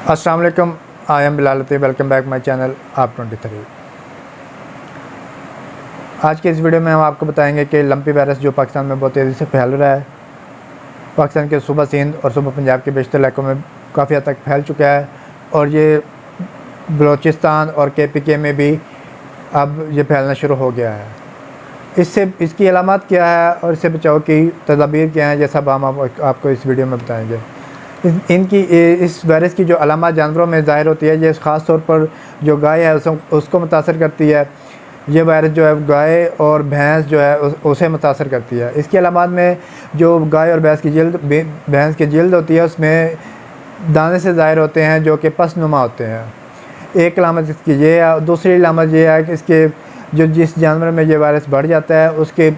अस्सलाम वालेकुम, I am Bilal Latif. Welcome back my channel आप 23। आज के इस वीडियो में हम आपको बताएंगे कि लंपी वायरस जो पाकिस्तान में बहुत तेज़ी से फैल रहा है, पाकिस्तान के सूबा सिंध और सूबा पंजाब के बेशतर इलाकों में काफ़ी हद तक फैल चुका है और ये बलूचिस्तान और KPK में भी अब ये फैलना शुरू हो गया है। इसकी अलामत क्या है और इससे बचाव की तदाबीर क्या हैं, जैसा हम आपको इस वीडियो में बताएंगे। इस वायरस की जो अलामत जानवरों में ज़ाहिर होती है, ये ख़ास तौर पर जो गाय है उसको मुतासर करती है। ये वायरस जो है गाय और भैंस जो है उसे मुतासर करती है। इसकी अलामत में जो गाय और भैंस की जिल्द होती है उसमें दाने से ज़ाहिर होते हैं जो कि पसनुमा होते हैं। एक अलामत इसकी ये है। दूसरी अलामत ये है कि इसके जिस जानवर में ये वायरस बढ़ जाता है उसके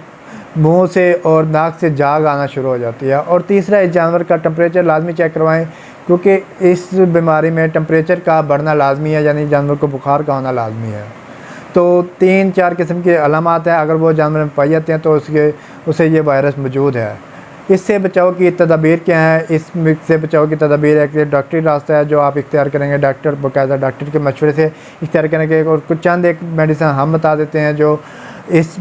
मुंह से और नाक से झाग आना शुरू हो जाती है। और तीसरा, इस जानवर का टेम्परेचर लाजमी चेक करवाएं, क्योंकि इस बीमारी में टेम्परेचर का बढ़ना लाजमी है, यानी जानवर को बुखार का होना लाजमी है। तो 3-4 किस्म के अलामत हैं, अगर वो जानवर में पाई जाते हैं तो उसे ये वायरस मौजूद है। इससे बचाव की तदाबीर क्या है? इससे बचाव की तदाबीर है कि डॉक्टरी रास्ता है जो आप इख्तियार करेंगे, बाकायदा डॉक्टर के मशवरे से इख्तियार करेंगे। और कुछ चंद एक मेडिसिन हम बता देते हैं जो इस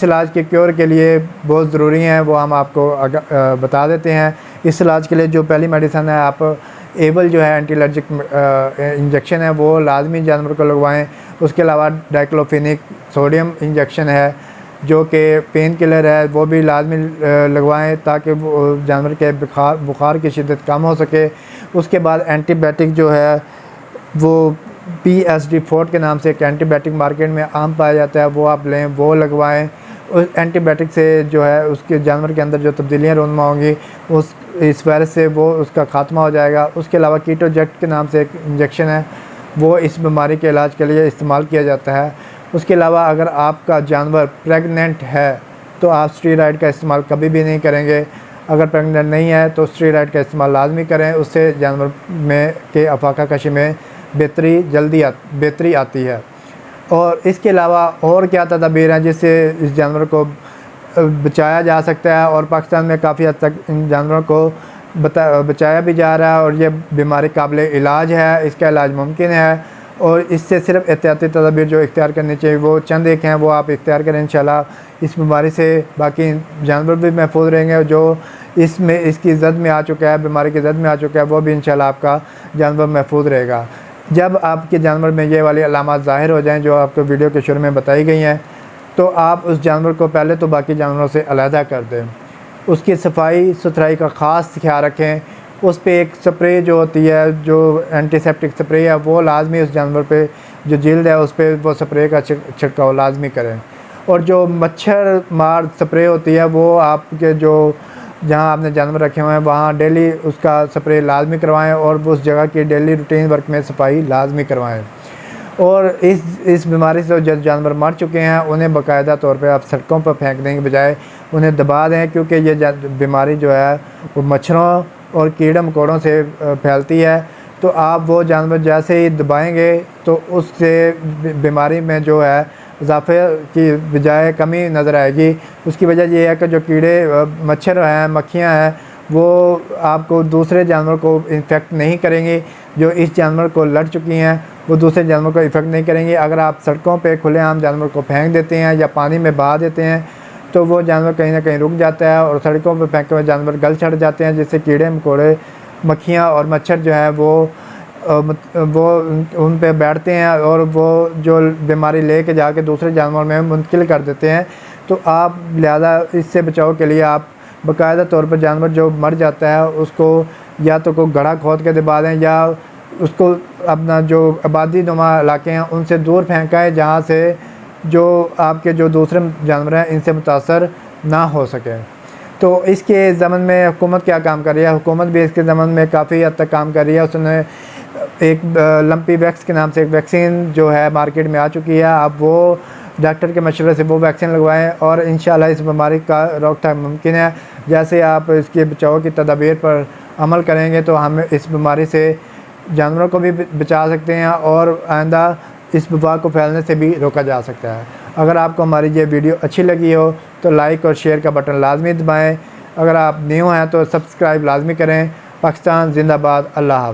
इलाज के क्योर के लिए बहुत ज़रूरी हैं, वो हम आपको बता देते हैं। इस इलाज के लिए जो पहली मेडिसिन है, आप एबल जो है एंटी एलर्जिक इंजेक्शन है, वो लाजमी जानवर को लगवाएं। उसके अलावा डाइक्लोफिनिक सोडियम इंजेक्शन है जो कि पेन किलर है, वो भी लाजमी लगवाएं ताकि वो जानवर के बुखार की शिद्दत कम हो सके। उसके बाद एंटीबायोटिक जो है वो PSD-4 के नाम से एक एंटीबायोटिक मार्केट में आम पाया जाता है, वो आप लें, वो लगवाएं। उस एंटीबायोटिक से जो है उसके जानवर के अंदर जो तब्दीलियाँ रूनुमा होंगी इस वायरस से वो उसका ख़ात्मा हो जाएगा। उसके अलावा कीटोजेक्ट के नाम से एक इंजेक्शन है, वो इस बीमारी के इलाज के लिए इस्तेमाल किया जाता है। उसके अलावा अगर आपका जानवर प्रेग्नेंट है तो आप स्टेरॉइड का इस्तेमाल कभी भी नहीं करेंगे। अगर प्रेग्नेंट नहीं है तो स्टेरॉइड का इस्तेमाल लाजमी करें, उससे जानवर के अफाका कशी में बेहतरी आती है। और इसके अलावा और क्या तदाबीर हैं जिससे इस जानवर को बचाया जा सकता है, और पाकिस्तान में काफ़ी हद तक इन जानवरों को बचाया भी जा रहा है और ये बीमारी काबिल इलाज है, इसका इलाज मुमकिन है। और इससे सिर्फ एहतियाती तदाबीर जो इख्तियार करनी चाहिए वो चंद एक हैं, वो आप इख्तियार करें। इंशाल्लाह इस बीमारी से बाकी जानवर भी महफूज रहेंगे। जो इसकी जद में आ चुका है, बीमारी की जद में आ चुका है, वो भी इंशाल्लाह आपका जानवर महफूज रहेगा। जब आपके जानवर में ये वाली अलामत ज़ाहिर हो जाएं जो आपको वीडियो के शुरू में बताई गई हैं, तो आप उस जानवर को पहले तो बाकी जानवरों से अलहदा कर दें। उसकी सफाई सुथराई का ख़ास ख्याल रखें। उस पर एक स्प्रे जो होती है, जो एंटीसेप्टिक स्प्रे है, वो लाजमी उस जानवर पे जो जिल्द है उस पर वो स्प्रे का छिड़काव लाजमी करें। और जो मच्छर मार स्प्रे होती है वो आपके जहाँ आपने जानवर रखे हुए हैं वहाँ डेली उसका स्प्रे लाजमी करवाएं और उस जगह की डेली रूटीन वर्क में सफाई लाजमी करवाएं। और इस बीमारी से जो जानवर मर चुके हैं उन्हें बाकायदा तौर पे आप सड़कों पर फेंकने के बजाय उन्हें दबा दें, क्योंकि ये बीमारी जो है वो मच्छरों और कीड़े मकोड़ों से फैलती है। तो आप वो जानवर जैसे ही दबाएंगे तो उससे बीमारी में जो है इजाफे की बजाय कमी नज़र आएगी। उसकी वजह यह है कि जो कीड़े मच्छर हैं, मक्खियाँ हैं, वो आपको दूसरे जानवर को इन्फेक्ट नहीं करेंगी। जो इस जानवर को लड़ चुकी हैं वो दूसरे जानवर को इफ़ेक्ट नहीं करेंगी। अगर आप सड़कों पे खुलेआम जानवर को फेंक देते हैं या पानी में बहा देते हैं तो वो जानवर कहीं ना कहीं रुक जाता है और सड़कों पे फेंके हुए जानवर गल चढ़ जाते हैं, जिससे कीड़े मकोड़े, मक्खियाँ और मच्छर जो है वो उन पे बैठते हैं और वो जो बीमारी ले के जाके दूसरे जानवर में मुंतकिल कर देते हैं। तो आप लिहाजा इससे बचाव के लिए आप बाकायदा तौर पर जानवर जो मर जाता है उसको या तो कोई गड्ढा खोद के दबा दें या उसको अपना जो आबादी नुमा इलाके हैं उनसे दूर फेंकाएँ, जहाँ से जो आपके जो दूसरे जानवर हैं इनसे मुतासर ना हो सके। तो इसके ज़मन में हुकूमत क्या काम कर रही है? हुकूमत भी इसके ज़मन में काफ़ी हद तक काम कर रही है। उसने एक लंपी वैक्स के नाम से एक वैक्सीन जो है मार्केट में आ चुकी है। आप वो डॉक्टर के मशवरे से वो वैक्सीन लगवाएं और इंशाल्लाह इस बीमारी का रोकथाम मुमकिन है। जैसे आप इसके बचाव की तदाबीर पर अमल करेंगे तो हम इस बीमारी से जानवरों को भी बचा सकते हैं और आइंदा इस वबा को फैलने से भी रोका जा सकता है। अगर आपको हमारी ये वीडियो अच्छी लगी हो तो लाइक और शेयर का बटन लाजमी दबाएं। अगर आप न्यू हैं तो सब्सक्राइब लाजमी करें। पाकिस्तान जिंदाबाद। अल्लाह हाफ़िज़।